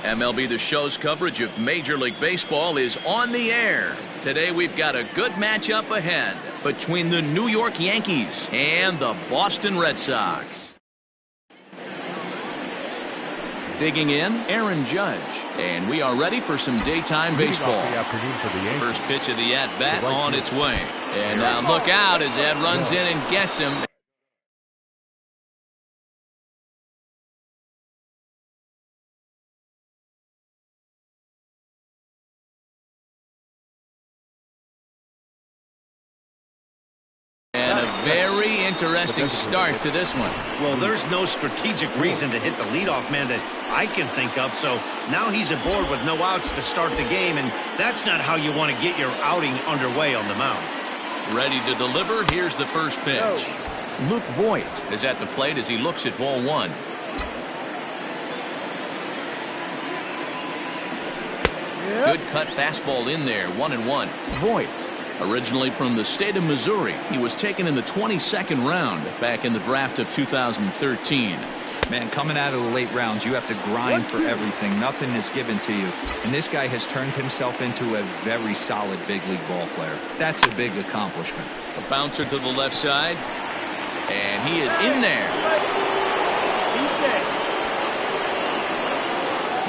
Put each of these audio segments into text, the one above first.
MLB The Show's coverage of Major League Baseball is on the air. Today we've got a good matchup ahead between the New York Yankees and the Boston Red Sox. Digging in, Aaron Judge. And we are ready for some daytime baseball. First pitch of the at-bat on its way. And now look out as Ed runs in and gets him. Very interesting start to this one. Well, there's no strategic reason to hit the leadoff man that I can think of, so now he's aboard with no outs to start the game, and that's not how you want to get your outing underway on the mound. Ready to deliver. Here's the first pitch. Luke Voigt is at the plate as he looks at ball one. Good cut fastball in there, 1-1. Voigt, originally from the state of Missouri, he was taken in the 22nd round back in the draft of 2013. Man, coming out of the late rounds, you have to grind for everything. Nothing is given to you. And this guy has turned himself into a very solid big league ball player. That's a big accomplishment. A bouncer to the left side. And he is in there.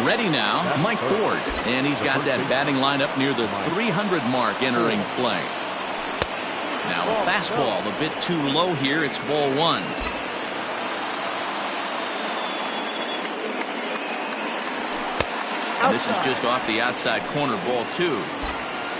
Ready now, Mike Ford. And he's got that batting lineup near the 300 mark entering play. Now a fastball a bit too low here. It's ball one. And this is just off the outside corner, ball two.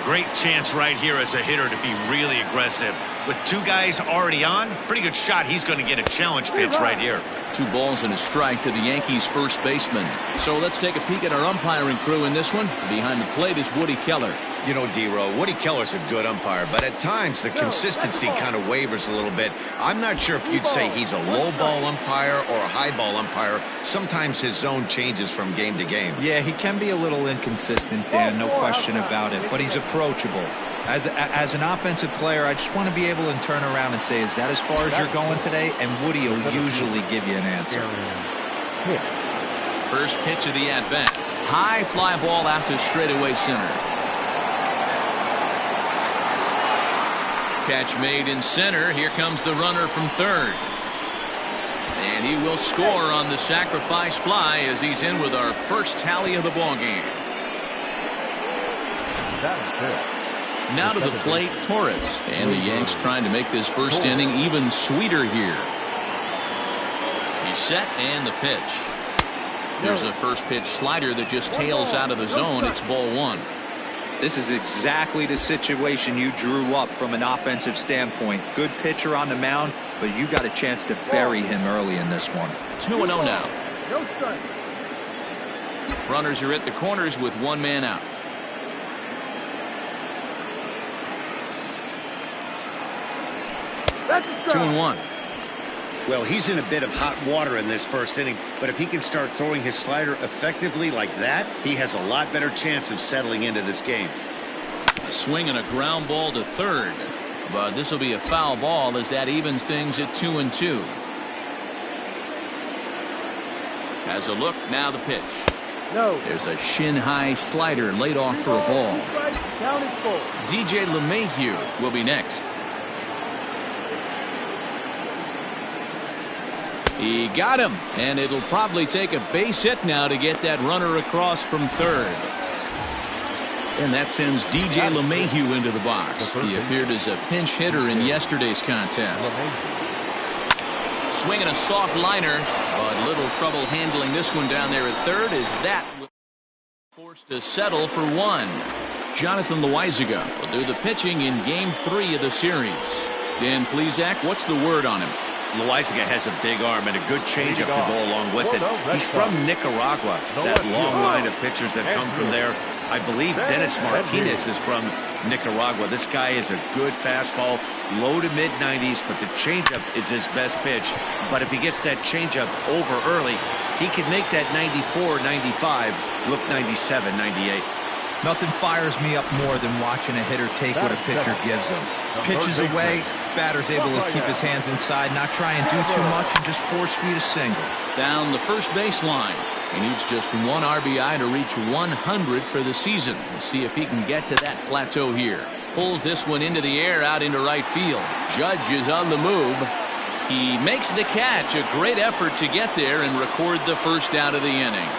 Great chance right here as a hitter to be really aggressive. With two guys already on, pretty good shot. He's going to get a challenge pitch right here. 2 balls and a strike to the Yankees' first baseman. So let's take a peek at our umpiring crew in this one. Behind the plate is Woody Keller. You know, D-Row, Woody Keller's a good umpire, but at times the consistency kind of wavers a little bit. I'm not sure if you'd say he's a low ball umpire or a high ball umpire. Sometimes his zone changes from game to game. Yeah, he can be a little inconsistent, Dan, no question about it, but he's approachable. As an offensive player, I just want to be able to turn around and say, is that as far as you're going today? And Woody will usually give you an answer. First pitch of the at-bat. High fly ball out to straightaway center. Catch made in center. Here comes the runner from third. And he will score on the sacrifice fly as he's in with our first tally of the ball game. Now to the plate, Torres. And the Yanks trying to make this first inning even sweeter here. He's set and the pitch. There's a first pitch slider that just tails out of the zone. It's ball one. This is exactly the situation you drew up from an offensive standpoint. Good pitcher on the mound, but you got a chance to bury him early in this one. 2-0 now. Runners are at the corners with one man out. 2-1. Well, he's in a bit of hot water in this first inning, but if he can start throwing his slider effectively like that, he has a lot better chance of settling into this game. A swing and a ground ball to third, but this will be a foul ball as that evens things at 2-2. Has a look, now the pitch. There's a shin-high slider laid off for a ball. DJ LeMahieu will be next. He got him, and it'll probably take a base hit now to get that runner across from third. And that sends DJ LeMahieu into the box. He appeared as a pinch hitter in yesterday's contest. Swinging a soft liner, but little trouble handling this one down there at third as that will be forced to settle for one. Jonathan Loizaga will do the pitching in Game 3 of the series. Dan Plesac, what's the word on him? Loizaga has a big arm and a good changeup to go along with it. He's from Nicaragua, that long line of pitchers that come from there. I believe Dennis Martinez is from Nicaragua. This guy is a good fastball, low to mid-90s, but the changeup is his best pitch. But if he gets that changeup over early, he can make that 94, 95 look 97, 98. Nothing fires me up more than watching a hitter take what a pitcher gives him. Pitches away, batter's able to keep his hands inside, not try and do too much, and just force feed a single. Down the first baseline. He needs just one RBI to reach 100 for the season. We'll see if he can get to that plateau here. Pulls this one into the air out into right field. Judge is on the move. He makes the catch. A great effort to get there and record the first out of the inning.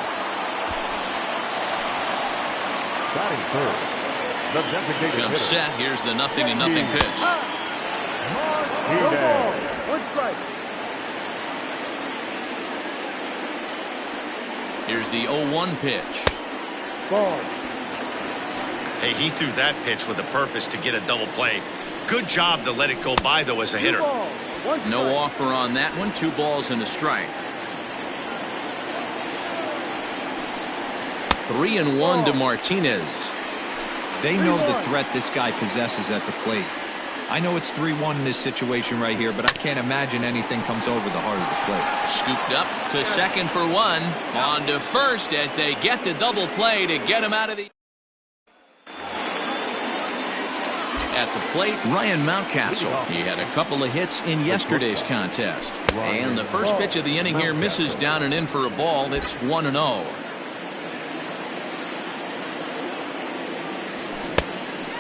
Batting third, the designated Comes hitter. set. Here's the 0-0 pitch. Here's the 0-1 pitch. Ball. Hey, he threw that pitch with a purpose to get a double play. Good job to let it go by, though, as a hitter. No offer on that one. 2 balls and a strike. 3-1 to Martinez. They know the threat this guy possesses at the plate. I know it's 3-1 in this situation right here, but I can't imagine anything comes over the heart of the plate. Scooped up to second for 1. On to first as they get the double play to get him out of the... At the plate, Ryan Mountcastle. He had a couple of hits in yesterday's contest. And the first pitch of the inning here misses down and in for a ball. It's 1-0.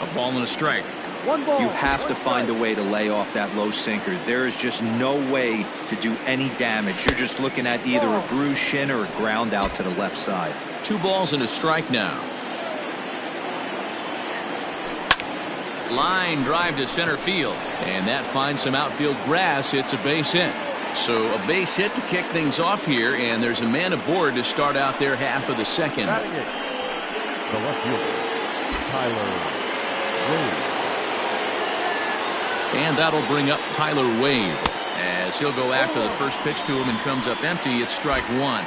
A ball and a strike. You have to find a way to lay off that low sinker. There is just no way to do any damage. You're just looking at either a bruised shin or a ground out to the left side. 2 balls and a strike now. Line drive to center field, and that finds some outfield grass. It's a base hit. So a base hit to kick things off here, and there's a man aboard to start out their half of the second. The left fielder, Tyler Wade. And that'll bring up Tyler Wade as he'll go after the first pitch to him and comes up empty. It's strike 1.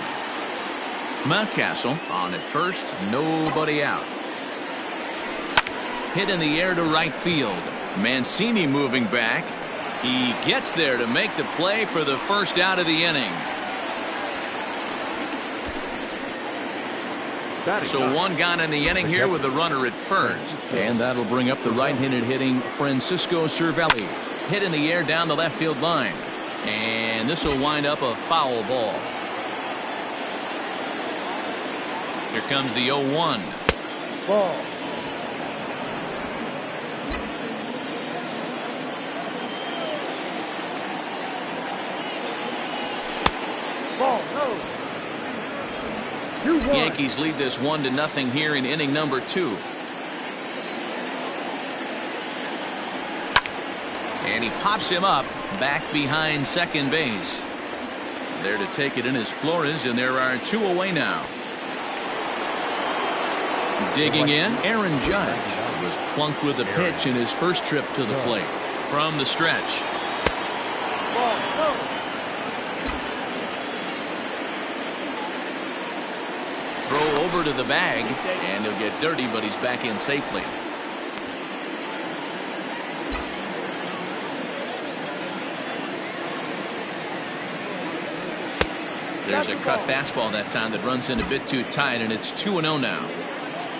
Mountcastle on at first, nobody out. Hit in the air to right field. Mancini moving back. He gets there to make the play for the first out of the inning. So 1 gone in the inning here with the runner at first. And that'll bring up the right-handed hitting Francisco Cervelli. Hit in the air down the left field line. And this will wind up a foul ball. Here comes the 0-1. Ball. Ball, no. Yankees lead this 1-0 here in inning number 2. And he pops him up back behind second base. There to take it in is Flores, and there are 2 away now. Digging in, Aaron Judge was plunked with a pitch in his first trip to the plate. From the stretch. Ball, no. Throw over to the bag, and he'll get dirty, but he's back in safely. There's a cut fastball that time that runs in a bit too tight, and it's 2-0 now.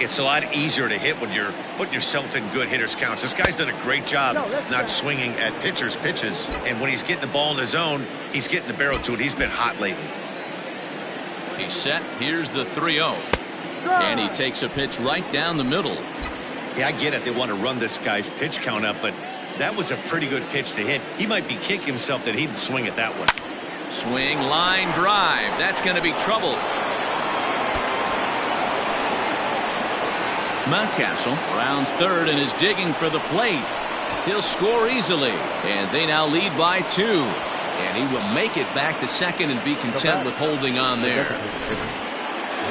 It's a lot easier to hit when you're putting yourself in good hitters' counts. This guy's done a great job not swinging at pitchers' pitches, and when he's getting the ball in his zone, he's getting the barrel to it. He's been hot lately. He's set. Here's the 3-0. And he takes a pitch right down the middle. Yeah, I get it. They want to run this guy's pitch count up, but that was a pretty good pitch to hit. He might be kicking himself that he didn't swing at that one. Swing, line drive. That's going to be trouble. Mountcastle rounds third and is digging for the plate. He'll score easily, and they now lead by 2. And he will make it back to second and be content with holding on there.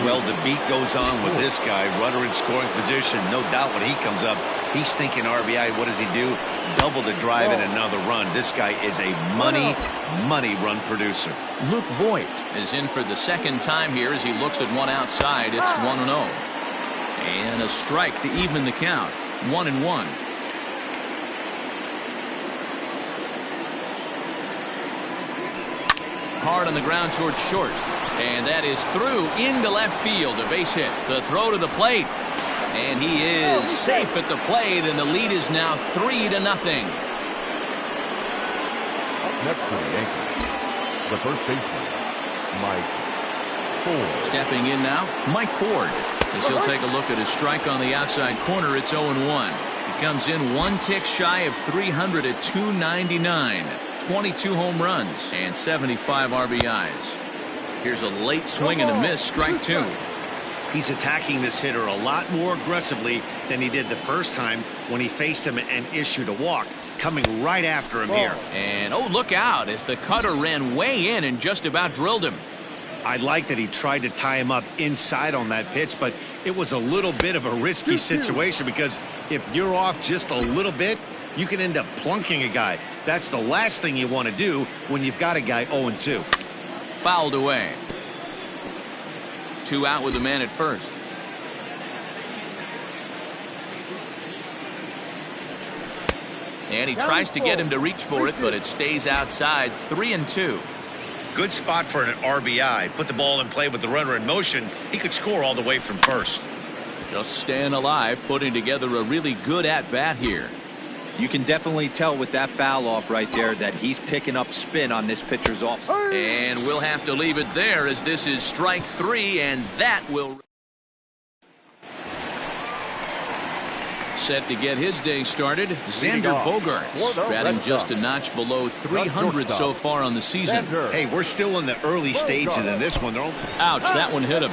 Well, the beat goes on with this guy. Runner in scoring position. No doubt when he comes up, he's thinking RBI. What does he do? Double the drive and another run. This guy is a money run producer. Luke Voigt is in for the second time here as he looks at one outside. It's 1-0. And a strike to even the count. 1-1. Hard on the ground towards short. And that is through into left field. A base hit. The throw to the plate. And he is safe at the plate, and the lead is now 3-0. Up next to the Yankees, the first baseman, Mike 4. Stepping in now, Mike Ford. As he'll take a look at his strike on the outside corner, it's 0-1. He comes in one tick shy of 300 at 299. 22 home runs and 75 RBIs. Here's a late swing and a miss, strike 2. He's attacking this hitter a lot more aggressively than he did the first time when he faced him and issued a walk, coming right after him here. And oh, look out as the cutter ran way in and just about drilled him. I like that he tried to tie him up inside on that pitch, but it was a little bit of a risky situation because if you're off just a little bit, you can end up plunking a guy. That's the last thing you want to do when you've got a guy 0-2. Fouled away. 2 out with a man at first. And he tries to get him to reach for it, but it stays outside. 3-2. Good spot for an RBI. Put the ball in play with the runner in motion. He could score all the way from first. Just staying alive, putting together a really good at-bat here. You can definitely tell with that foul off right there that he's picking up spin on this pitcher's off. And we'll have to leave it there as this is strike 3, and that will set to get his day started. Xander Bogaerts batting just a notch below 300 so far on the season. Hey, we're still in the early stages in this one. Ouch, that one hit him.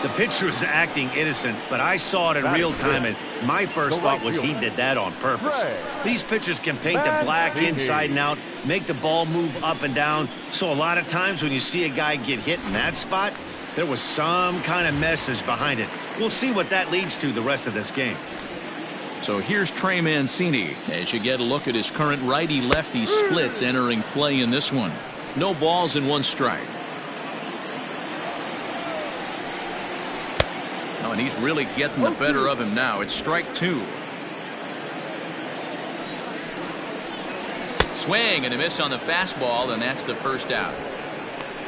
The pitcher was acting innocent, but I saw it in real time, and my first thought was he did that on purpose. These pitchers can paint the black inside and out, make the ball move up and down. So a lot of times when you see a guy get hit in that spot, there was some kind of message behind it. We'll see what that leads to the rest of this game. So here's Trey Mancini as you get a look at his current righty-lefty splits entering play in this one. No balls and 1 strike. Oh, and he's really getting the better of him now. It's strike 2. Swing and a miss on the fastball, and that's the first out.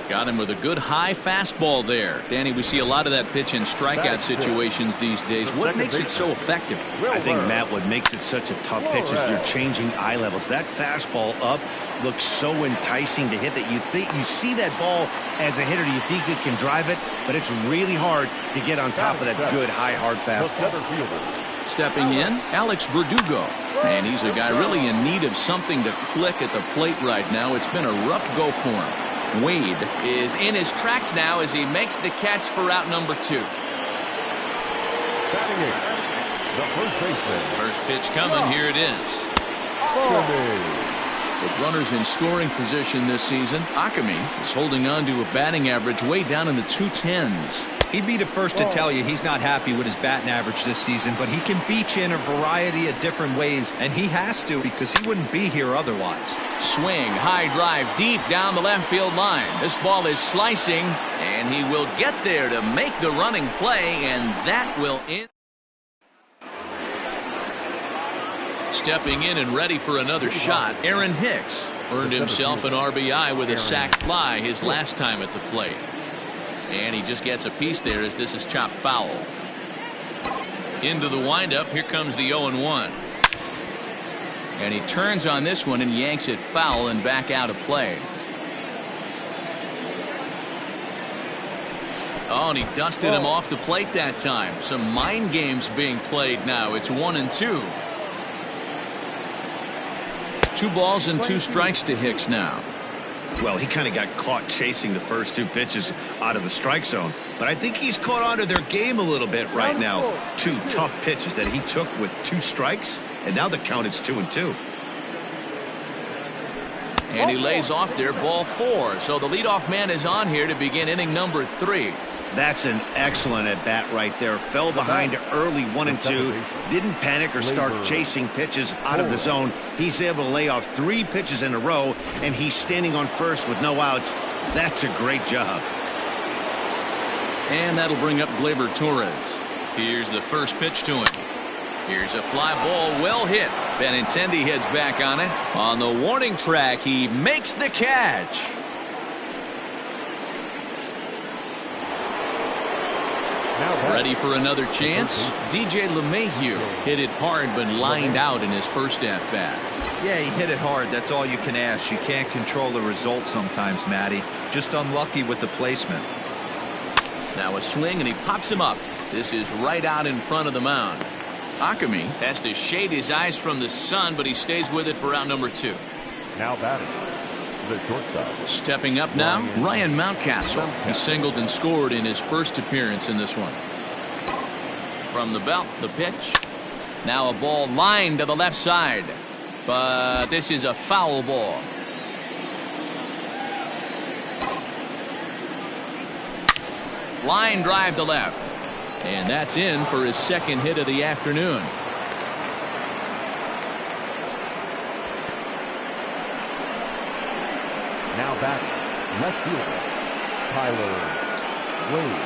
Got him with a good high fastball there. Danny, we see a lot of that pitch in strikeout situations these days. What makes it so effective? I think, Matt, what makes it such a tough pitch is you're changing eye levels. That fastball up looks so enticing to hit that you see that ball as a hitter, you think you can drive it, but it's really hard to get on top of that good high hard fastball. Stepping in, Alex Verdugo. And he's a guy really in need of something to click at the plate right now. It's been a rough go for him. Wade is in his tracks now as he makes the catch for out number 2. First pitch coming. Here it is. With runners in scoring position this season, Akemi is holding on to a batting average way down in the 210s. He'd be the first to tell you he's not happy with his batting average this season, but he can beat you in a variety of different ways, and he has to because he wouldn't be here otherwise. Swing, high drive, deep down the left field line. This ball is slicing, and he will get there to make the running play, and that will end. Stepping in and ready for another shot, Aaron Hicks earned himself an RBI with a sac fly his last time at the plate. And he just gets a piece there as this is chopped foul. Into the windup, here comes the 0-1. And he turns on this one and yanks it foul and back out of play. Oh, and he dusted him off the plate that time. Some mind games being played now. It's 1-2. 2 balls and 2 strikes to Hicks now. Well, he kind of got caught chasing the first 2 pitches out of the strike zone. But I think he's caught on to their game a little bit right now. 2 tough pitches that he took with 2 strikes, and now the count is 2-2. And he lays off there, ball 4. So the leadoff man is on here to begin inning number 3. That's an excellent at-bat right there. Fell behind early 1-2. Didn't panic or start chasing pitches out of the zone. He's able to lay off 3 pitches in a row, and he's standing on first with no outs. That's a great job. And that'll bring up Gleyber Torres. Here's the first pitch to him. Here's a fly ball, well hit. Benintendi heads back on it. On the warning track, he makes the catch. Ready for another chance? DJ LeMahieu hit it hard but lined out in his first at-bat. Yeah, he hit it hard. That's all you can ask. You can't control the result sometimes, Matty. Just unlucky with the placement. Now a swing, and he pops him up. This is right out in front of the mound. Akami has to shade his eyes from the sun, but he stays with it for out number 2. Now batting, the shortstop. Stepping up now, Ryan Mountcastle. He singled and scored in his first appearance in this one. From the belt, the pitch. Now a ball lined to the left side. But this is a foul ball. Line drive to left. And that's in for his second hit of the afternoon. Now batting, left fielder, Tyler Wade.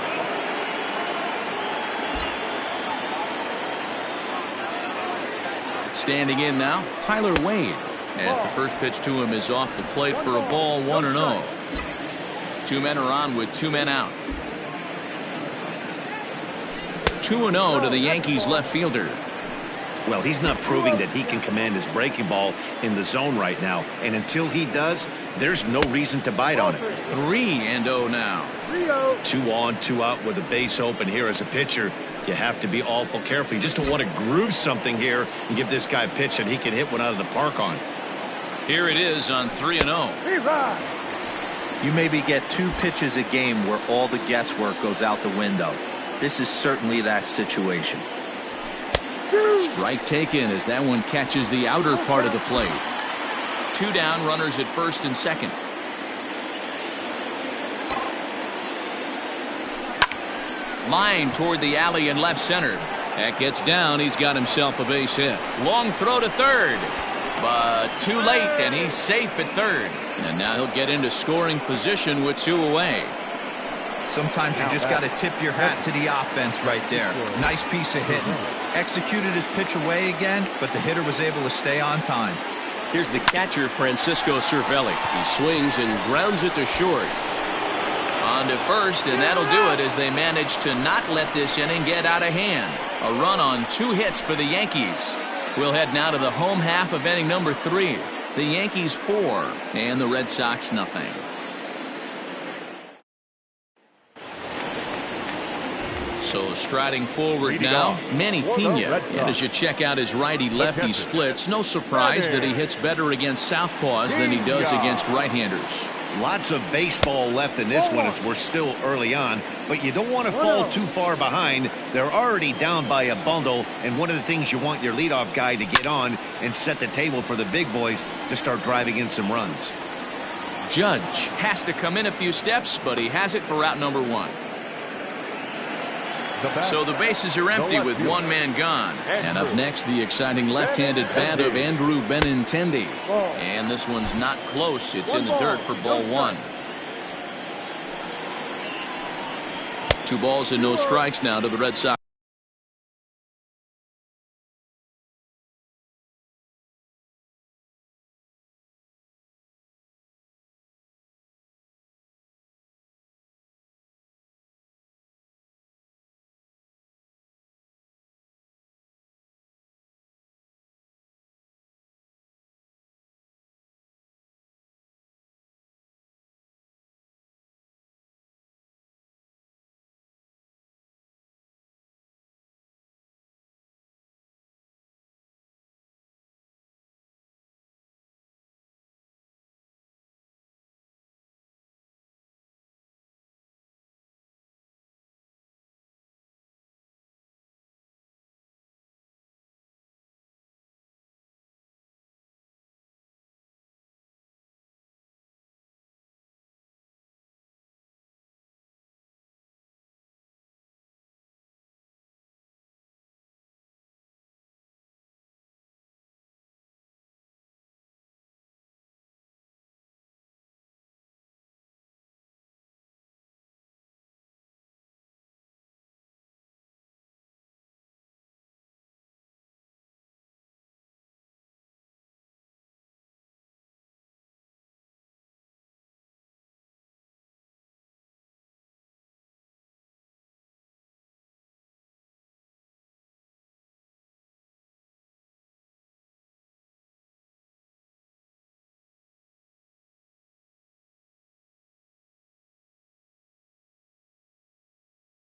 Standing in now, Tyler Wade, as the first pitch to him is off the plate for a ball, 1-0. 2 men are on with 2 men out. 2-0 to the Yankees left fielder. Well, he's not proving that he can command his breaking ball in the zone right now. And until he does, there's no reason to bite on it. 3-0 now. 2 on, 2 out with a base open here as a pitcher. You have to be awful careful. You just don't want to groove something here and give this guy a pitch that he can hit one out of the park on. Here it is on 3-0. You maybe get 2 pitches a game where all the guesswork goes out the window. This is certainly that situation. Strike taken as that one catches the outer part of the plate. 2 down, runners at first and second. Line toward the alley in left center. That gets down. He's got himself a base hit. Long throw to third, but too late, and he's safe at third. And now he'll get into scoring position with 2 away. Sometimes you just got to tip your hat to the offense right there. Nice piece of hitting. Executed his pitch away again, but the hitter was able to stay on time. Here's the catcher, Francisco Cervelli. He swings and grounds it to short. On to first, and that'll do it as they manage to not let this inning get out of hand. A run on 2 hits for the Yankees. We'll head now to the home half of inning number 3. The Yankees 4 and the Red Sox nothing. So striding forward now, Manny Pena. And as you check out his righty-lefty splits, no surprise that he hits better against southpaws than he does against right-handers. Lots of baseball left in this one as we're still early on, but you don't want to fall too far behind. They're already down by a bundle, and one of the things you want your leadoff guy to get on and set the table for the big boys to start driving in some runs. Judge has to come in a few steps, but he has it for out number 1. So the bases are empty with 1 man gone. And up next, the exciting left-handed bat of Andrew Benintendi. And this one's not close. It's in the dirt for ball 1. 2 balls and no strikes now to the Red Sox.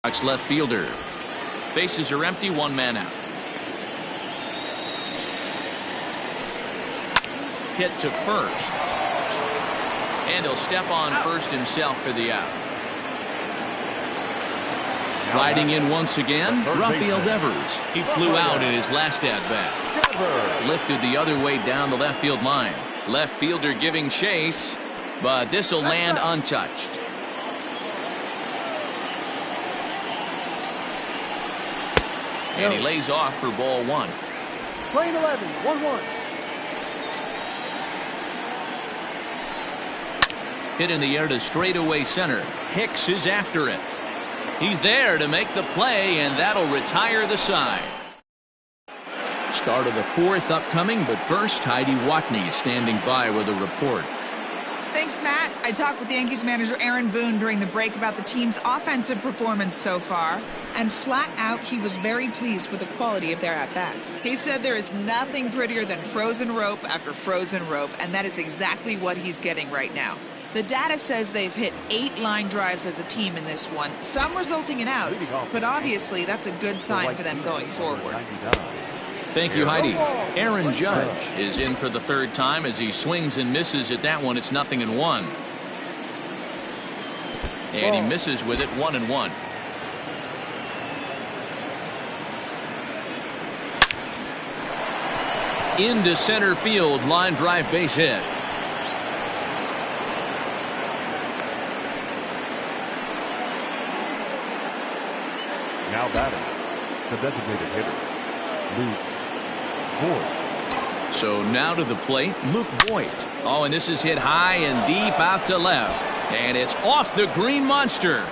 Left fielder. Bases are empty, one man out. Hit to first. And he'll step on first himself for the out. Riding in once again, Rafael Devers. He flew out in his last at-bat. Lifted the other way down the left field line. Left fielder giving chase, but this will land untouched. And he lays off for ball one. Playing 11, 1-1. Hit in the air to straightaway center. Hicks is after it. He's there to make the play, and that'll retire the side. Start of the fourth upcoming, but first, Heidi Watney is standing by with a report. Thanks, Matt. I talked with Yankees manager Aaron Boone during the break about the team's offensive performance so far, and flat out, he was very pleased with the quality of their at-bats. He said there is nothing prettier than frozen rope after frozen rope, and that is exactly what he's getting right now. The data says they've hit 8 line drives as a team in this one, some resulting in outs, but obviously that's a good sign for them going forward. Thank you, Heidi. Aaron Judge is in for the third time as he swings and misses at that one. It's 0-1. And he misses with it, 1-1. Into center field, line drive base hit. Now batting, the designated hitter, Luke Voigt. So now to the plate, Luke Voigt. Oh, and this is hit high and deep out to left. And it's off the green monster.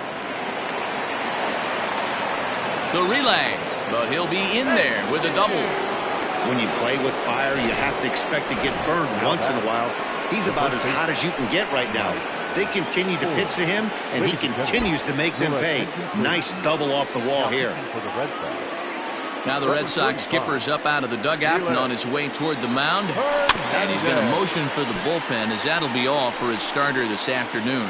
The relay, but he'll be in there with a double. When you play with fire, you have to expect to get burned once in a while. He's about as hot as you can get right now. They continue to pitch to him, and he continues to make them pay. Nice double off the wall here. Now the Red Sox skipper's up out of the dugout and on his way toward the mound. And he's going to motion for the bullpen, as that'll be all for his starter this afternoon.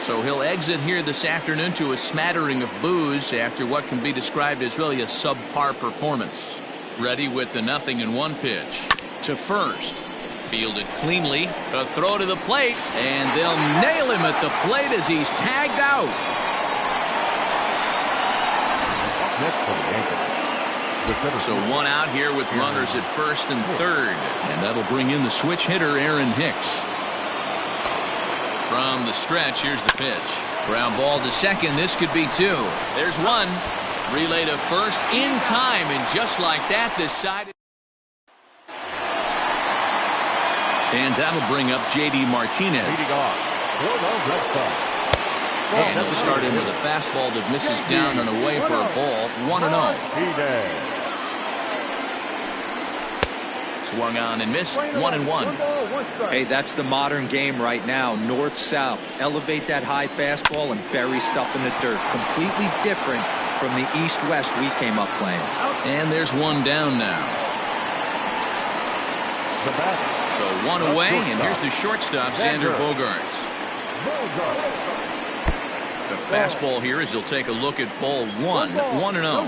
So he'll exit here this afternoon to a smattering of boos after what can be described as really a subpar performance. Ready with the 0-1 pitch. To first. Fielded cleanly. A throw to the plate. And they'll nail him at the plate as he's tagged out. So one out here with runners at first and third. And that'll bring in the switch hitter, Aaron Hicks. From the stretch, here's the pitch. Ground ball to second. This could be 2. There's 1. Relay to first in time. And just like that, this side. And that'll bring up J.D. Martinez. And he'll start in with a fastball that misses down and away for a ball. 1-0. Swung on and missed. 1-1. Hey, that's the modern game right now. North-south. Elevate that high fastball and bury stuff in the dirt. Completely different from the east-west we came up playing. And there's one down now. So one away, and here's the shortstop, Xander Bogaerts. The fastball here as he'll take a look at ball 1. 1-0.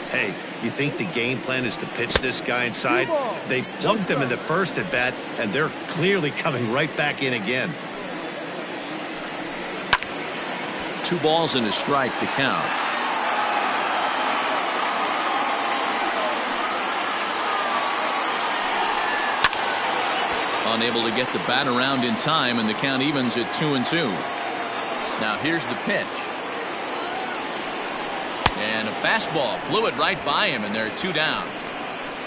Hey, you think the game plan is to pitch this guy inside? They plunked him in the first at bat, and they're clearly coming right back in again. 2 balls and a strike to count. Unable to get the bat around in time, and the count evens at 2-2. Now here's the pitch. And a fastball blew it right by him, and there are 2 down.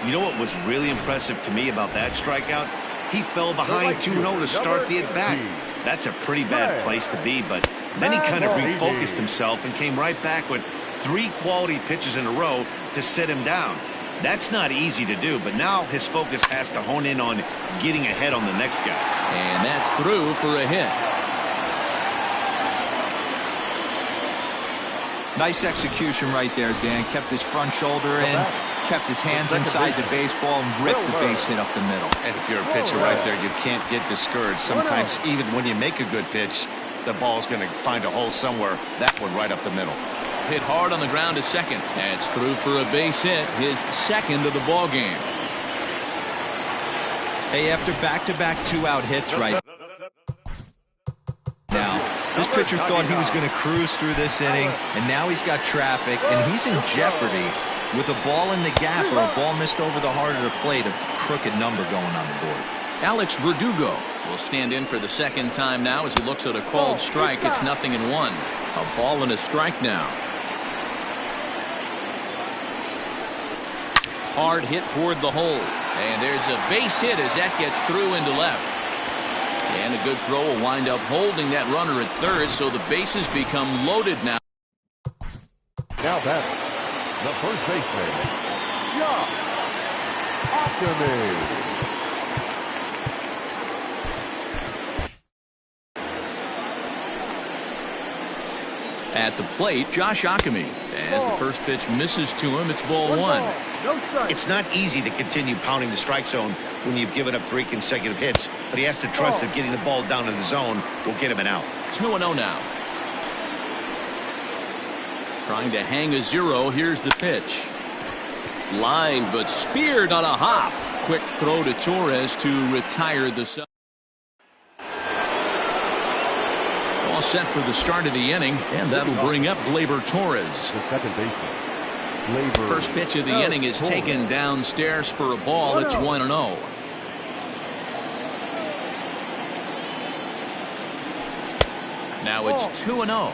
You know what was really impressive to me about that strikeout? He fell behind 2-0 to start the at-bat. That's a pretty bad place to be, but then he kind of refocused himself and came right back with 3 quality pitches in a row to sit him down. That's not easy to do, but now his focus has to hone in on getting ahead on the next guy. And that's through for a hit. Nice execution right there, Dan. Kept his front shoulder in, kept his hands inside the baseball, and ripped the base hit up the middle. And if you're a pitcher right there, you can't get discouraged. Sometimes even when you make a good pitch, the ball's going to find a hole somewhere. That one right up the middle. Hit hard on the ground to second. That's through for a base hit, his second of the ball game. Hey, after back-to-back two-out hits right now, this pitcher thought he was going to cruise through this inning, and now he's got traffic, and he's in jeopardy with a ball in the gap or a ball missed over the heart of the plate, a crooked number going on the board. Alex Verdugo will stand in for the second time now as he looks at a called strike. It's 0-1. A ball and a strike now. Hard hit toward the hole. And there's a base hit as that gets through into left. And a good throw will wind up holding that runner at third, so the bases become loaded now. Now batting, the first baseman, Josh Ockamy. At the plate, Josh Ockamy. As the first pitch misses to him, it's ball one. It's not easy to continue pounding the strike zone when you've given up 3 consecutive hits, but he has to trust that getting the ball down in the zone will get him an out. 2-0 now. Trying to hang a 0. Here's the pitch. Line, but speared on a hop. Quick throw to Torres to retire the sub. All set for the start of the inning, and that'll bring up Gleyber Torres. The second baseman. First pitch of the inning is taken downstairs for a ball. It's 1-0. Now it's 2-0.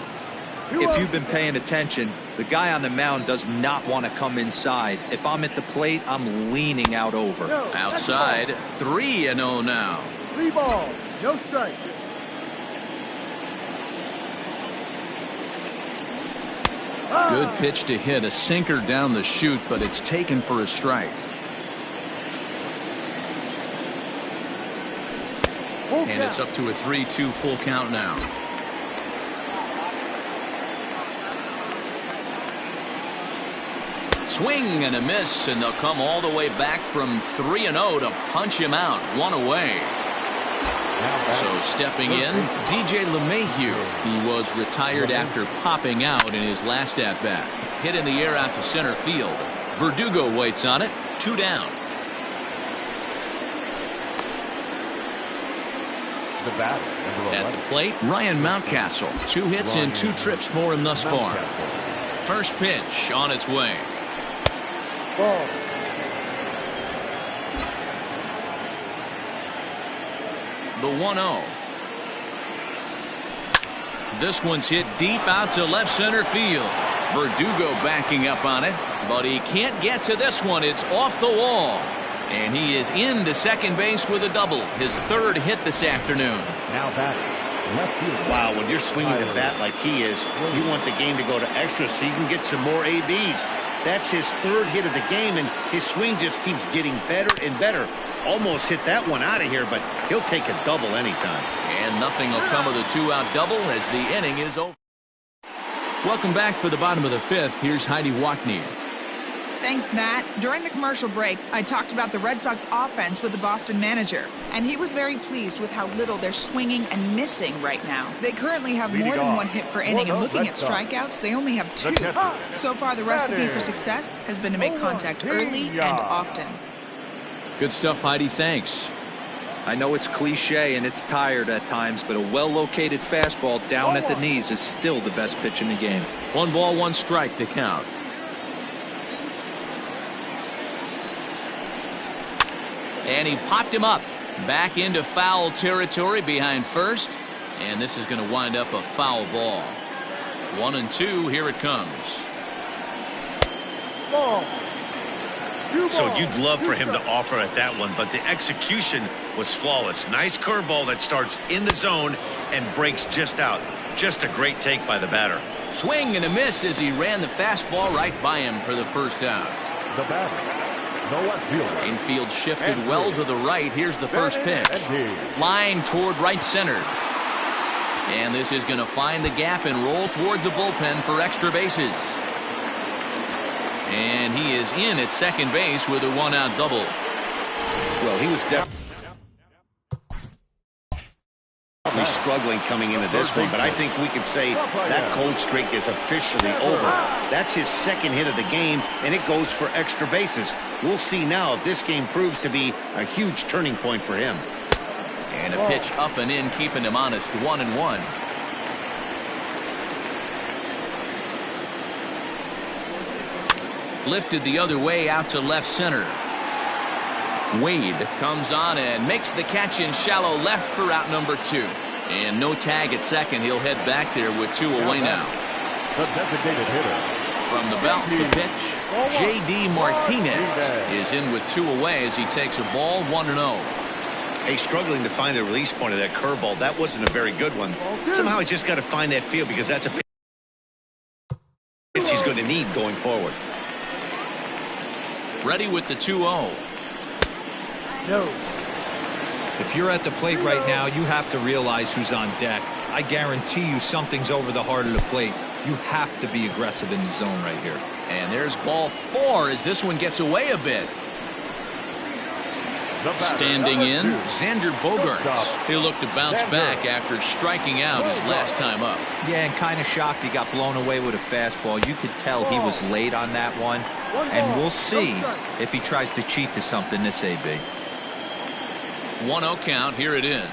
If you've been paying attention, the guy on the mound does not want to come inside. If I'm at the plate, I'm leaning out over. Outside, 3-0 now. 3 balls, no strike. Good pitch to hit, a sinker down the chute, but it's taken for a strike. And it's up to a 3-2 full count now. Swing and a miss, and they'll come all the way back from 3-0 to punch him out. 1 away. So stepping in, DJ LeMahieu, who was retired after popping out in his last at-bat. Hit in the air out to center field. Verdugo waits on it. 2 down. At the plate, Ryan Mountcastle. 2 hits and 2 trips for him thus far. First pitch on its way. Ball. The 1-0. This one's hit deep out to left center field. Verdugo backing up on it, but he can't get to this one. It's off the wall. And he is into second base with a double. His 3rd hit this afternoon. Now batting, left field. Wow, when you're swinging the bat like he is, you want the game to go to extra so you can get some more ABs. That's his 3rd hit of the game, and his swing just keeps getting better and better. Almost hit that one out of here, but he'll take a double anytime. And nothing will come of the 2-out double as the inning is over. Welcome back for the bottom of the 5th. Here's Heidi Watney. Thanks, Matt. During the commercial break, I talked about the Red Sox offense with the Boston manager, and he was very pleased with how little they're swinging and missing right now. They currently have more than 1 hit per inning, and looking at strikeouts, they only have 2. So far, the recipe for success has been to make contact early and often. Good stuff, Heidi. Thanks. I know it's cliche and it's tired at times, but a well-located fastball down at the knees is still the best pitch in the game. 1 ball, 1 strike to count. And he popped him up back into foul territory behind first, and this is going to wind up a foul ball. 1-2. Here it comes. Ball. So you'd love for him to offer at that one, but the execution was flawless. Nice curveball that starts in the zone and breaks just out. Just a great take by the batter. Swing and a miss as he ran the fastball right by him for the first out. The batter, the left fielder. Infield shifted well to the right. Here's the first pitch. Line toward right center. And this is going to find the gap and roll toward the bullpen for extra bases. And he is in at second base with a 1-out double. Well, he was definitely Struggling coming into this one, but I think we can say that cold streak is officially over. That's his second hit of the game, and it goes for extra bases. We'll see now if this game proves to be a huge turning point for him. And a pitch up and in, keeping him honest, 1-1. Lifted the other way out to left center. Wade comes on and makes the catch in shallow left for out number 2. And no tag at second. He'll head back there with 2 away now. The designated hitter. From the belt, the pitch. J.D. Martinez is in with 2 away as he takes a ball, 1-0. Hey, struggling to find the release point of that curveball. That wasn't a very good one. Somehow he's just got to find that feel, because that's a pitch he's going to need going forward. Ready with the 2-0. No. If you're at the plate right now, you have to realize who's on deck. I guarantee you something's over the heart of the plate. You have to be aggressive in the zone right here. And there's ball 4 as this one gets away a bit. Standing in, Xander Bogaerts. He'll look to bounce back after striking out his last time up. Yeah, and kind of shocked he got blown away with a fastball. You could tell he was late on that one. And we'll see if he tries to cheat to something this AB. 1-0 count. Here it is.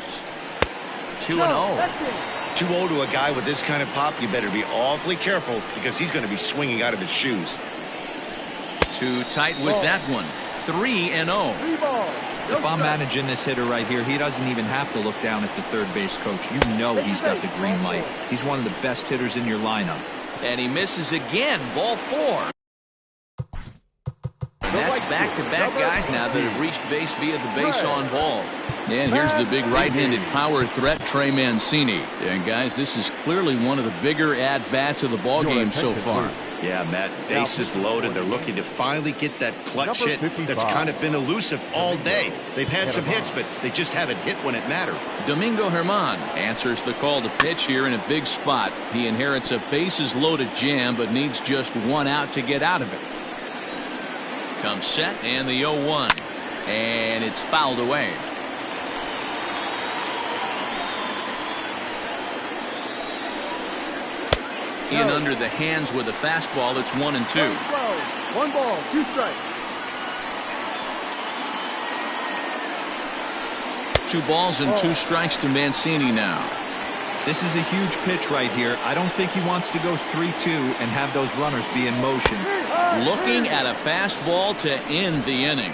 2-0. 2-0 to a guy with this kind of pop. You better be awfully careful, because he's going to be swinging out of his shoes. Too tight with that one. 3-0. If I'm managing this hitter right here, he doesn't even have to look down at the third base coach. You know he's got the green light. He's one of the best hitters in your lineup. And he misses again. Ball 4. And that's back-to-back guys now that have reached base via the base on ball. And here's the big right-handed power threat, Trey Mancini. And guys, this is clearly one of the bigger at-bats of the ball game so far. Yeah, Matt, bases loaded. They're looking to finally get that clutch hit that's kind of been elusive all day. They've had some hits, but they just haven't hit when it mattered. Domingo Germán answers the call to pitch here in a big spot. He inherits a bases-loaded jam, but needs just 1 out to get out of it. Comes set, and the 0-1. And it's fouled away. In under the hands with a fastball. It's 1-2. 1 ball, 2 strikes. 2 balls and 2 strikes to Mancini now. This is a huge pitch right here. I don't think he wants to go 3-2 and have those runners be in motion. Looking at a fastball to end the inning.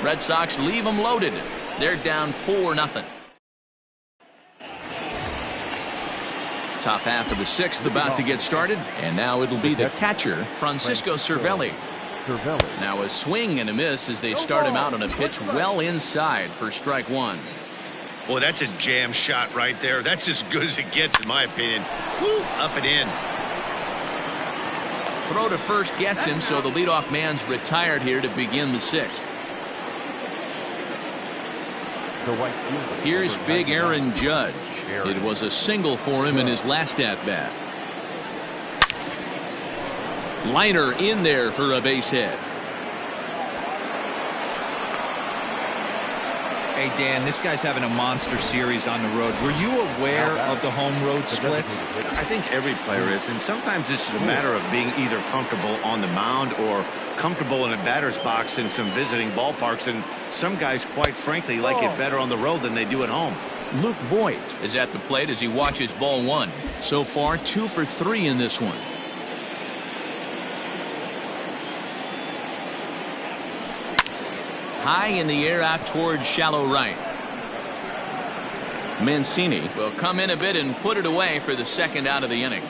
Red Sox leave them loaded. They're down 4-0. Top half of the 6th about to get started, and now it'll be the catcher, Francisco Cervelli. Now a swing and a miss as they start him out on a pitch well inside for strike 1. Boy, that's a jam shot right there. That's as good as it gets, in my opinion. Woo, up and in. Throw to first gets him, so the leadoff man's retired here to begin the 6th. Here's big Aaron Judge. It was a single for him in his last at-bat. Liner in there for a base hit. Hey, Dan, this guy's having a monster series on the road. Were you aware of the home road splits? I think every player is, and sometimes it's a matter of being either comfortable on the mound or comfortable in a batter's box in some visiting ballparks, and some guys, quite frankly, like it better on the road than they do at home. Luke Voigt is at the plate as he watches ball 1. So far, 2 for 3 in this one. High in the air out towards shallow right. Mancini will come in a bit and put it away for the 2nd out of the inning.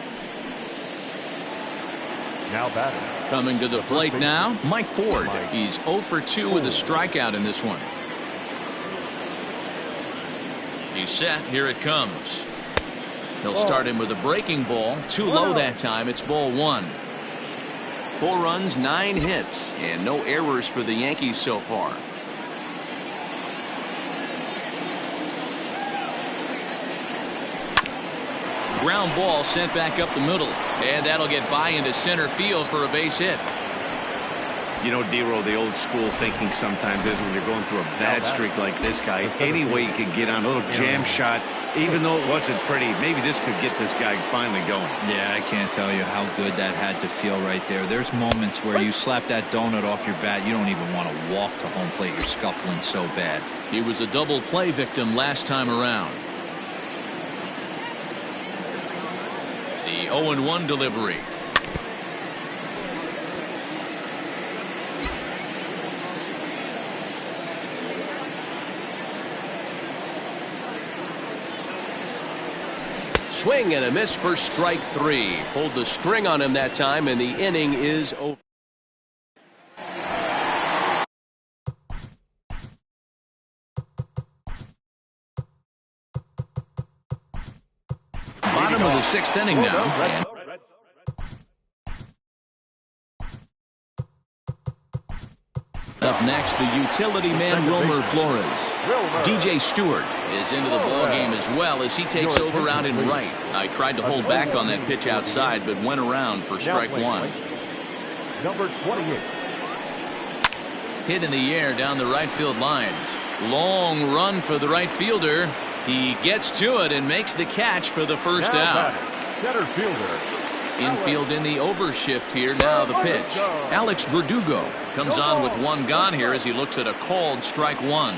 Now batting. Coming to the plate now, Mike Ford. He's 0 for 2 with a strikeout in this one. He's set. Here it comes. He'll start him with a breaking ball. Too low that time. It's ball 1. 4 runs, 9 hits, and no errors for the Yankees so far. Ground ball sent back up the middle, and that'll get by into center field for a base hit. You know, Dero, the old school thinking sometimes is when you're going through a bad streak like this guy, any way you could get on a little jam shot, even though it wasn't pretty, maybe this could get this guy finally going. Yeah, I can't tell you how good that had to feel right there. There's moments where you slap that donut off your bat, you don't even want to walk to home plate. You're scuffling so bad. He was a double play victim last time around. The 0-1 delivery. Swing and a miss for strike 3. Pulled the string on him that time, and the inning is over. Bottom of the 6th inning now. And up next, the utility man Wilmer Flores. DJ Stewart is into the ball game as well as he takes over out in right. I tried to hold back on that pitch outside, but went around for strike 1. Number 28. Hit in the air down the right field line. Long run for the right fielder. He gets to it and makes the catch for the first out. Center fielder. Infield in the overshift here. Now the pitch. Alex Verdugo comes on with 1 gone here as he looks at a called strike 1.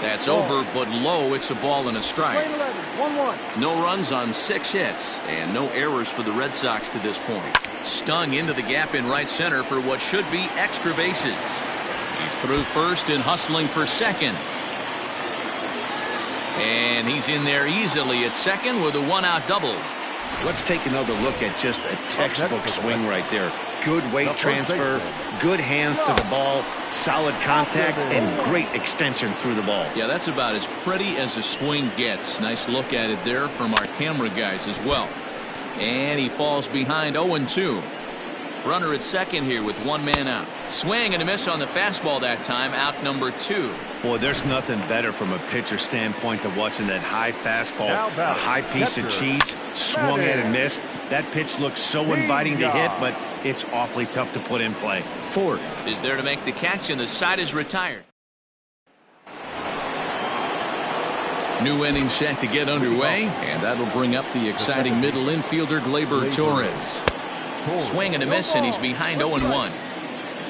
That's over, but low. It's a ball and a strike. 1-1. No runs on 6 hits and no errors for the Red Sox to this point. Stung into the gap in right center for what should be extra bases. He's through first and hustling for second. And he's in there easily at second with a 1-out double. Let's take another look at just a textbook swing right there. Good weight transfer, good hands to the ball, solid contact, and great extension through the ball. Yeah, that's about as pretty as a swing gets. Nice look at it there from our camera guys as well. And he falls behind 0-2. Runner at second here with 1 man out. Swing and a miss on the fastball that time. Out number 2. Boy, there's nothing better from a pitcher standpoint than watching that high fastball, a high piece of cheese, swung at and missed. That pitch looks so inviting to hit, but it's awfully tough to put in play. Ford is there to make the catch, and the side is retired. New inning set to get underway, and that'll bring up the exciting middle infielder Gleyber Torres. Swing and a miss, and he's behind 0-1.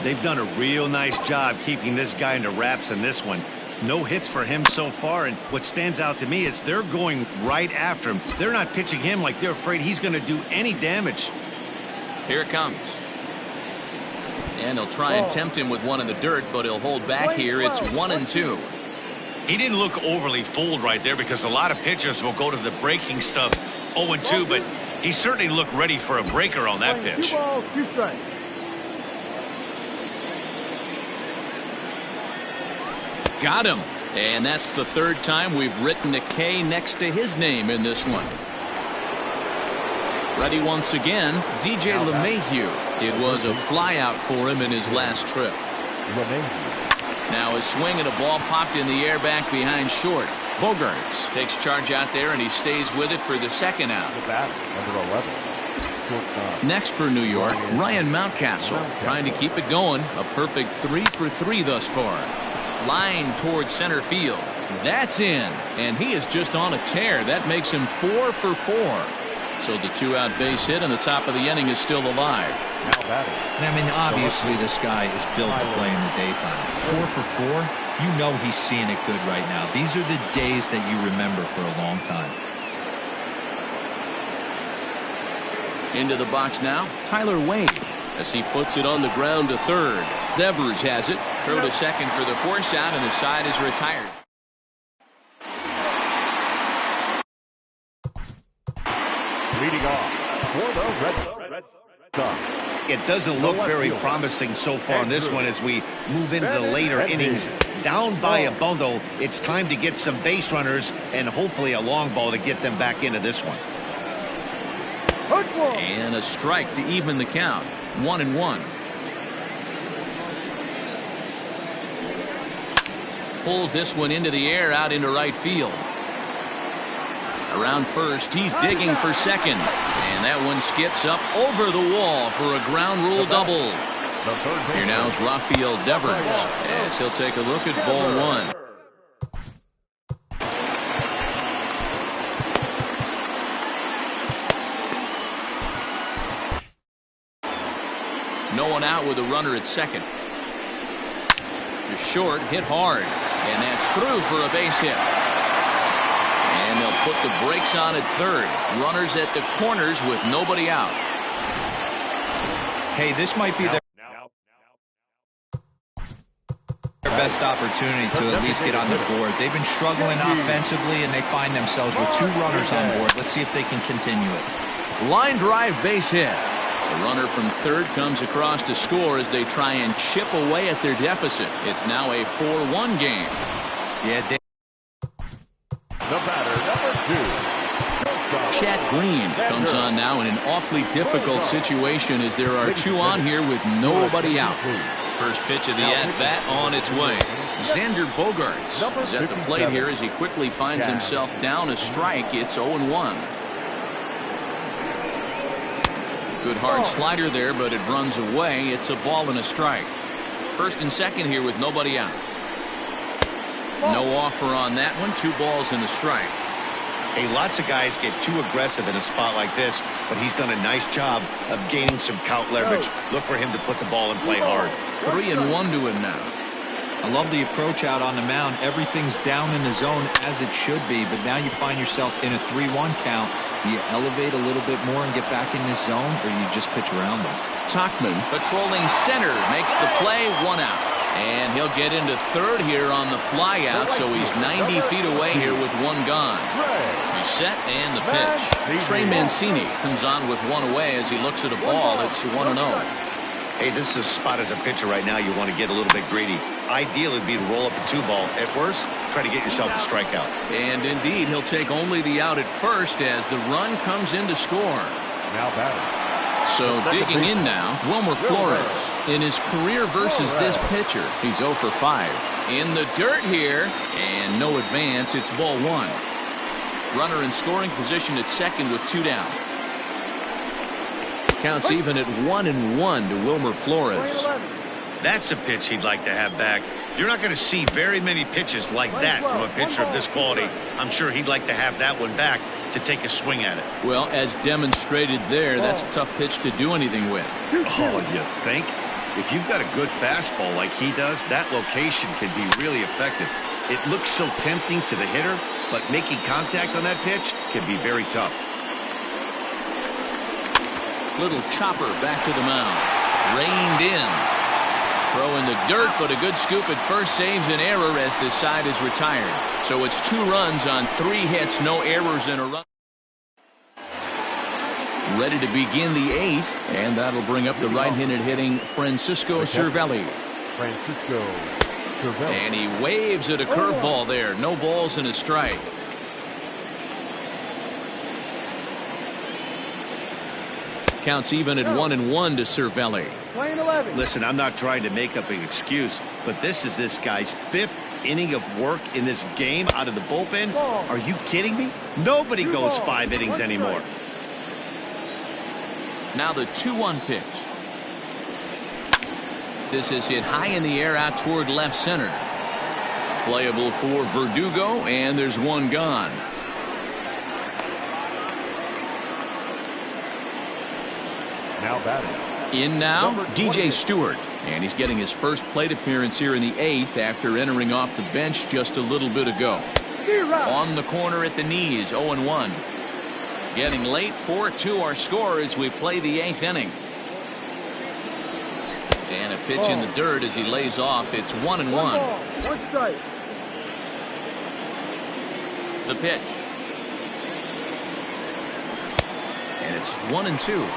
They've done a real nice job keeping this guy into wraps in this one. No hits for him so far, and what stands out to me is they're going right after him. They're not pitching him like they're afraid he's going to do any damage. Here it comes. And he'll try and tempt him with one in the dirt, but he'll hold back here. It's 1-2. He didn't look overly fooled right there because a lot of pitchers will go to the breaking stuff 0-2, but he certainly looked ready for a breaker on that pitch. 2 balls, 2 strikes. Got him. And that's the 3rd time we've written a K next to his name in this one. Ready once again, DJ LeMahieu. It was a flyout for him in his last trip. Now a swing and a ball popped in the air back behind short. Bogarts takes charge out there, and he stays with it for the 2nd out. Number 11. Next for New York, Ryan Mountcastle trying to keep it going. A perfect 3 for 3 thus far. Line towards center field. That's in, and he is just on a tear. That makes him 4 for 4. So the 2-out base hit, and the top of the inning is still alive. I mean, obviously this guy is built to play in the daytime. 4 for 4. You know he's seeing it good right now. These are the days that you remember for a long time. Into the box now, Tyler Wade, as he puts it on the ground to third. Devers has it. Throw to second for the force out, and the side is retired. Leading off for the Red Sox. It doesn't look very promising so far in this one as we move into the later innings. Down by a bundle, it's time to get some base runners and hopefully a long ball to get them back into this one. And a strike to even the count. 1-1. Pulls this one into the air out into right field. Around first, he's digging for second. And that one skips up over the wall for a ground rule double. Here now is Rafael Devers as he'll take a look at ball one. No one out with a runner at second. Just short, hit hard, and that's through for a base hit. And they'll put the brakes on at third. Runners at the corners with nobody out. Hey, this might be their best opportunity to at least get on the board. They've been struggling offensively, and they find themselves with 2 runners on board. Let's see if they can continue it. Line drive base hit. The runner from third comes across to score as they try and chip away at their deficit. It's now a 4-1 game. Yeah, the batter, number 2. Chad Green comes on now in an awfully difficult situation as there are 2 on here with nobody out. First pitch of the at-bat on its way. Xander Bogaerts is at the plate here as he quickly finds himself down a strike. It's 0-1. Good hard slider there, but it runs away. It's a ball and a strike. First and second here with nobody out. No offer on that one. 2 balls and a strike. Hey, lots of guys get too aggressive in a spot like this, but he's done a nice job of gaining some count leverage. Look for him to put the ball and play hard. 3-1 to him now. I love the approach out on the mound. Everything's down in the zone as it should be, but now you find yourself in a 3-1 count. Do you elevate a little bit more and get back in this zone, or you just pitch around them? Tauchman patrolling center makes the play, 1 out. And he'll get into third here on the fly out, so he's 90 feet away here with 1 gone. He's set and the pitch. Trey Mancini comes on with 1 away as he looks at a ball. It's 1-0. Hey, this is a spot as a pitcher right now you want to get a little bit greedy. Ideal would be to roll up a 2-ball. At worst, try to get yourself a strikeout. And indeed, he'll take only the out at first as the run comes in to score. Now batting. So digging in now, Wilmer Flores. In his career versus this pitcher, he's 0 for 5. In the dirt here, and no advance. It's ball 1. Runner in scoring position at second with 2 down. Counts even at 1-1 to Wilmer Flores. That's a pitch he'd like to have back. You're not going to see very many pitches like that from a pitcher of this quality. I'm sure he'd like to have that one back to take a swing at it. Well, as demonstrated there, that's a tough pitch to do anything with. Oh, you think? If you've got a good fastball like he does, that location can be really effective. It looks so tempting to the hitter, but making contact on that pitch can be very tough. Little chopper back to the mound. Reined in. Throw in the dirt, but a good scoop at first saves an error as this side is retired. So it's 2 runs on 3 hits, no errors in a run. Ready to begin the 8th, and that'll bring up the right-handed hitting Francisco Cervelli. And he waves at a curveball there. No balls and a strike. Counts even at 1-1 to Cervelli. Listen, I'm not trying to make up an excuse, but this is this guy's 5th inning of work in this game out of the bullpen. Are you kidding me? Nobody goes 5 innings anymore. Now the 2-1 pitch. This is hit high in the air out toward left center. Playable for Verdugo, and there's 1 gone. Now batting. In now, DJ Stewart. And he's getting his first plate appearance here in the 8th after entering off the bench just a little bit ago. On the corner at the knees, 0-1. Getting late, 4-2 our score as we play the 8th inning. And a pitch in the dirt as he lays off. It's 1-1. 1 strike. The pitch. And it's 1-2.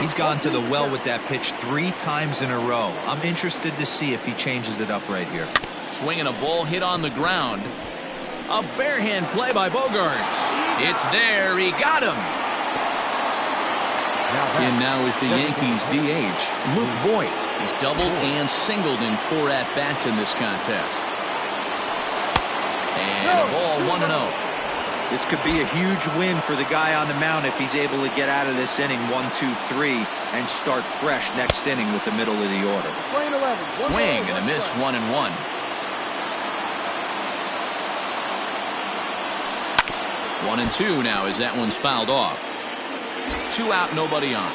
He's gone to the well with that pitch 3 times in a row. I'm interested to see if he changes it up right here. Swinging a ball hit on the ground. A barehand play by Bogaerts. It's there. He got him. And now is the Yankees DH, Luke Voigt. He's doubled and singled in 4 at-bats in this contest. And a ball 1-0. This could be a huge win for the guy on the mound if he's able to get out of this inning 1, 2, 3 and start fresh next inning with the middle of the order. Swing and a miss, 1-1. One and two now as that one's fouled off. 2 out, nobody on.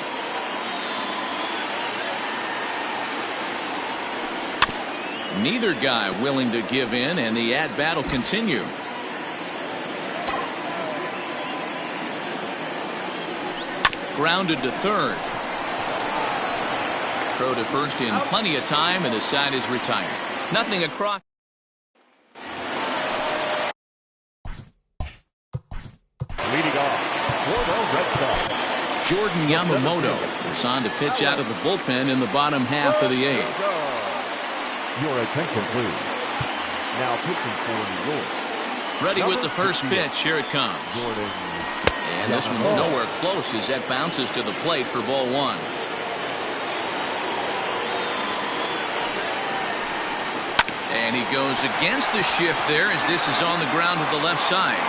Neither guy willing to give in, and the at-bat will continue. Grounded to third. Throw to first in plenty of time, and the side is retired. Nothing across. Leading off for the Red Sox, Jordan Yamamoto is on to pitch out of the bullpen in the bottom half of the 8th. your attention, please. Now pitching for New York. Ready with the first pitch. Here it comes. Jordan. And this one's nowhere close as that bounces to the plate for ball 1. And he goes against the shift there as this is on the ground to the left side.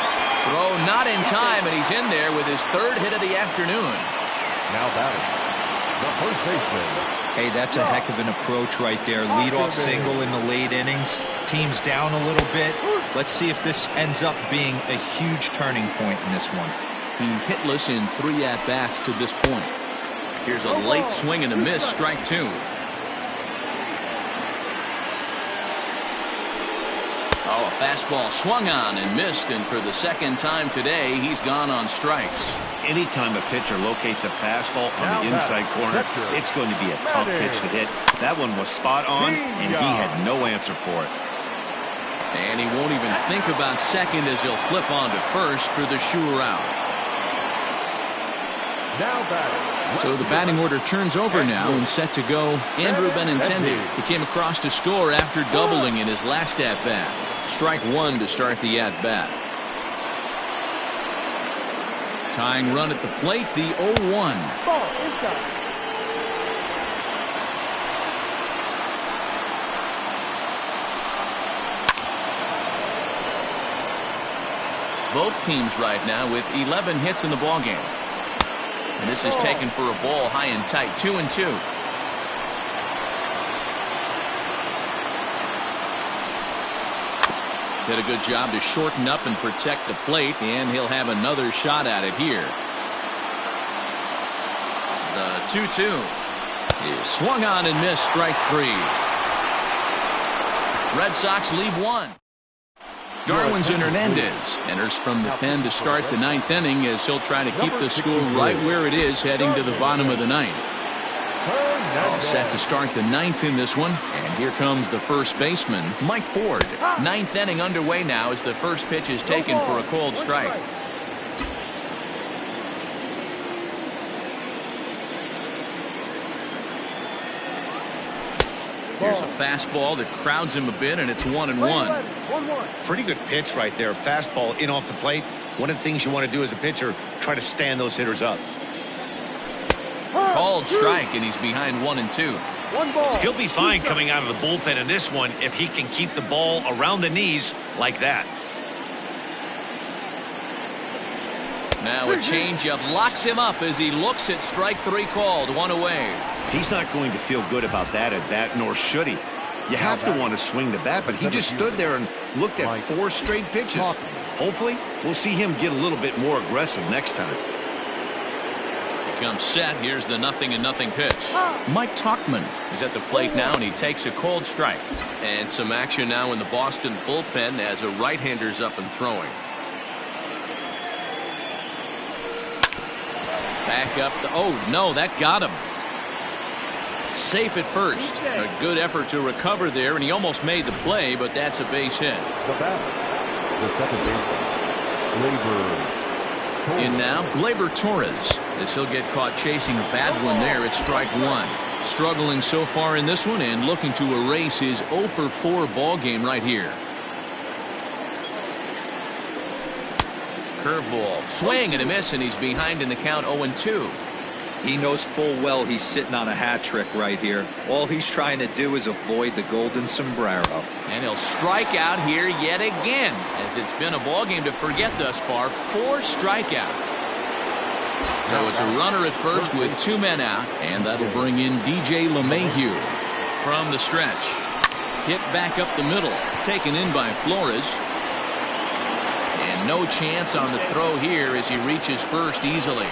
Throw not in time, and he's in there with his 3rd hit of the afternoon. Now batting, the first baseman. Hey, that's a heck of an approach right there. Leadoff single in the late innings. Team's down a little bit. Let's see if this ends up being a huge turning point in this one. He's hitless in 3 at-bats to this point. Here's a late swing and a miss, strike 2. Oh, a fastball swung on and missed, and for the 2nd time today, he's gone on strikes. Anytime a pitcher locates a fastball on the inside corner, it's going to be a tough pitch to hit. That one was spot on, and he had no answer for it. And he won't even think about second as he'll flip on to first for the sure out. Now batting. So the batting order turns over now and set to go. Andrew Benintendi. He came across to score after doubling in his last at-bat. Strike 1 to start the at-bat. Tying run at the plate, the 0-1. Ball inside. Both teams right now with 11 hits in the ballgame. And this is taken for a ball high and tight, 2-2. Did a good job to shorten up and protect the plate, and he'll have another shot at it here. The 2-2 is swung on and missed, strike 3. Red Sox leave 1. Darwinzon Hernandez enters from the pen to start the 9th inning as he'll try to keep the score right where it is heading to the bottom of the 9th. All set to start the 9th in this one, and here comes the first baseman, Mike Ford. 9th inning underway now as the first pitch is taken for a called strike. Here's a fastball that crowds him a bit, and it's 1-1. Pretty good pitch right there. Fastball in off the plate. One of the things you want to do as a pitcher, try to stand those hitters up. Called strike, and he's behind 1-2. He'll be fine coming out of the bullpen in this one if he can keep the ball around the knees like that. Now a changeup locks him up as he looks at strike 3 called, 1 away. He's not going to feel good about that at bat, nor should he. You have to want to swing the bat, but he just stood there and looked at 4 straight pitches. Hopefully, we'll see him get a little bit more aggressive next time. He comes set. Here's the 0-0 pitch. Mike Tauchman is at the plate now, and he takes a cold strike. And some action now in the Boston bullpen as a right-hander's up and throwing. Back up. Oh, no, that got him. Safe at first. A good effort to recover there, and he almost made the play, but that's a base hit. The batter, the second baseman, Gleyber. In now, Gleyber Torres, as he'll get caught chasing a bad one there at strike 1. Struggling so far in this one and looking to erase his 0-for-4 ball game right here. Curveball, swing and a miss, and he's behind in the count 0-2. He knows full well he's sitting on a hat trick right here. All he's trying to do is avoid the golden sombrero. And he'll strike out here yet again, as it's been a ball game to forget thus far. 4 strikeouts. So it's a runner at first with 2 men out, and that'll bring in DJ LeMahieu from the stretch. Hit back up the middle, taken in by Flores. And no chance on the throw here as he reaches first easily.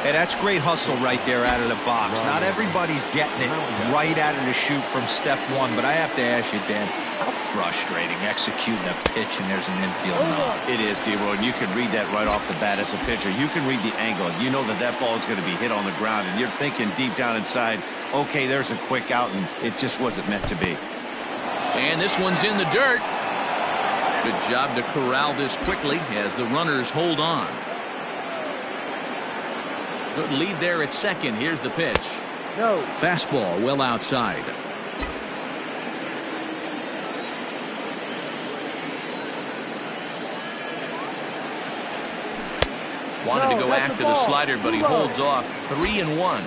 Hey, that's great hustle right there out of the box. Not everybody's getting it right out of the chute from step one, but I have to ask you, Dan, how frustrating executing a pitch and there's an infield knock. It is, D-Roy, and you can read that right off the bat as a pitcher. You can read the angle. You know that that ball is going to be hit on the ground, and you're thinking deep down inside, okay, there's a quick out, and it just wasn't meant to be. And this one's in the dirt. Good job to corral this quickly as the runners hold on. Good lead there at second. Here's the pitch. No. Fastball well outside. Wanted to go after the slider, but he holds off. 3-1.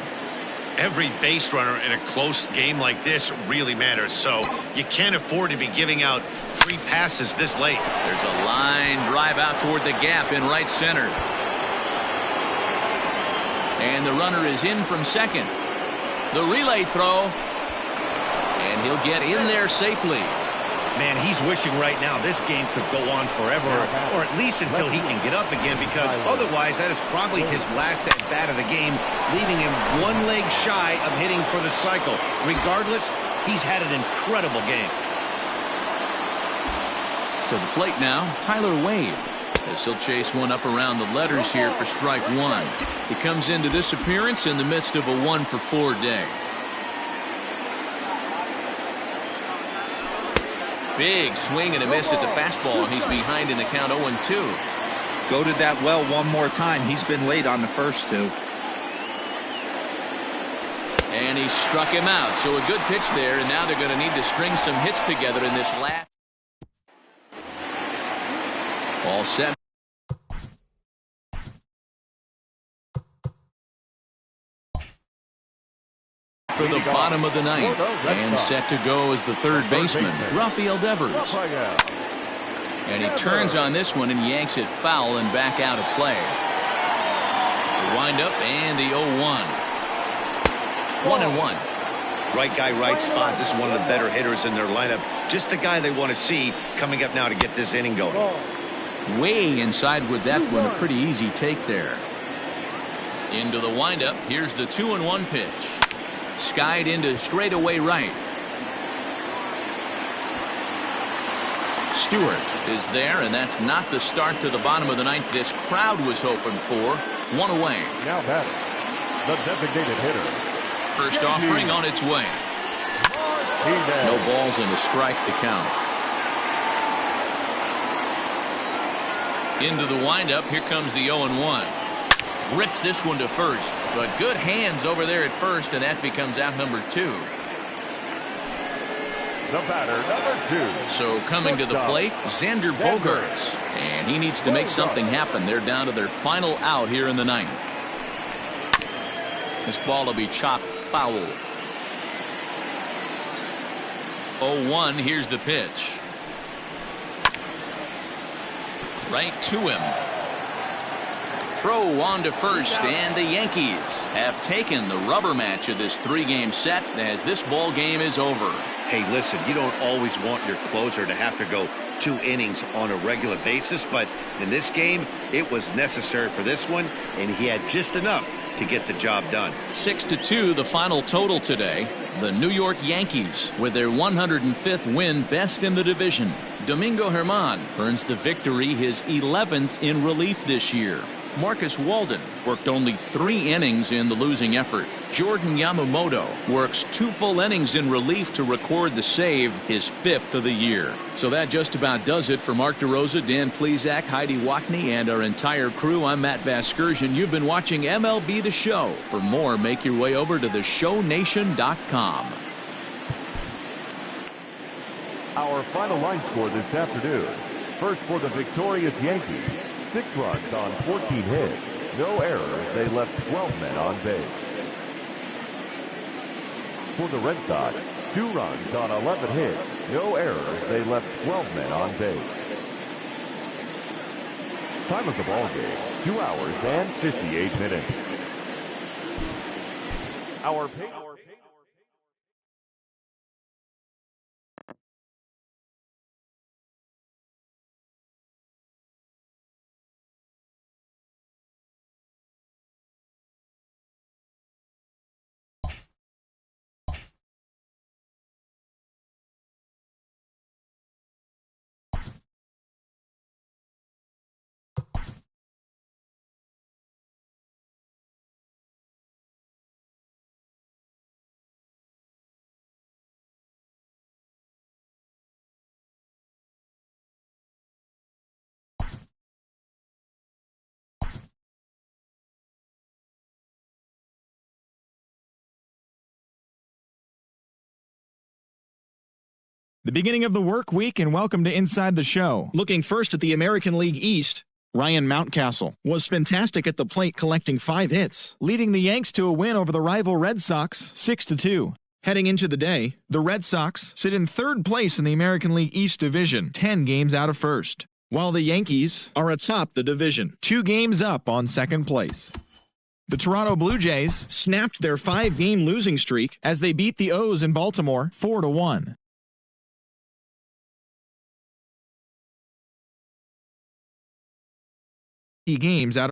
Every base runner in a close game like this really matters, so you can't afford to be giving out free passes this late. There's a line drive out toward the gap in right center. And the runner is in from second. The relay throw. And he'll get in there safely. Man, he's wishing right now this game could go on forever, or at least until he can get up again, because otherwise that is probably his last at-bat of the game, leaving him 1 leg shy of hitting for the cycle. Regardless, he's had an incredible game. To the plate now, Tyler Wade. As he'll chase one up around the letters here for strike 1. He comes into this appearance in the midst of a 1-for-4 day. Big swing and a miss at the fastball, and he's behind in the count 0-2. Go to that well one more time. He's been late on the first 2. And he struck him out. So a good pitch there, and now they're going to need to string some hits together in this last. All set. For the bottom of the 9th, and set to go as the third baseman, Rafael Devers. And he turns on this one and yanks it foul and back out of play. The windup and the 0-1. 1-1. Right guy, right spot. This is one of the better hitters in their lineup. Just the guy they want to see coming up now to get this inning going. Way inside with that one. A pretty easy take there. Into the windup. Here's the 2-1 pitch. Skied into straightaway right. Stewart is there, and that's not the start to the bottom of the 9th this crowd was hoping for. 1 away. Now batting, the designated hitter. First offering on its way. No balls and a strike to count. Into the windup. Here comes the 0-1. Rips this one to first, but good hands over there at first, and that becomes out number 2. The batter, number 2. So coming to the plate, Xander Bogaerts, and he needs to make something happen. They're down to their final out here in the 9th. This ball will be chopped foul. 0-1. Here's the pitch. Right to him. Throw on to first, and the Yankees have taken the rubber match of this 3-game set as this ball game is over. Hey, listen, you don't always want your closer to have to go 2 innings on a regular basis, but in this game, it was necessary for this one, and he had just enough to get the job done. 6-2, the final total today. The New York Yankees, with their 105th win, best in the division. Domingo Germán earns the victory, his 11th in relief this year. Marcus Walden worked only 3 innings in the losing effort. Jordan Yamamoto works 2 full innings in relief to record the save, his 5th of the year. So that just about does it for Mark DeRosa, Dan Plesac, Heidi Wackney, and our entire crew. I'm Matt Vasgersian. You've been watching MLB The Show. For more, make your way over to theshownation.com. Our final line score this afternoon. First for the victorious Yankees. 6 runs on 14 hits. no errors. They left 12 men on base. For the Red Sox, 2 runs on 11 hits, no errors. They left 12 men on base. Time of the ball game, 2 hours and 58 minutes. The beginning of the work week, and welcome to Inside the Show. Looking first at the American League East, Ryan Mountcastle was fantastic at the plate, collecting 5 hits, leading the Yanks to a win over the rival Red Sox 6-2. Heading into the day, the Red Sox sit in 3rd place in the American League East division, 10 games out of 1st, while the Yankees are atop the division, 2 games up on 2nd place. The Toronto Blue Jays snapped their 5-game losing streak as they beat the O's in Baltimore 4-1. Games out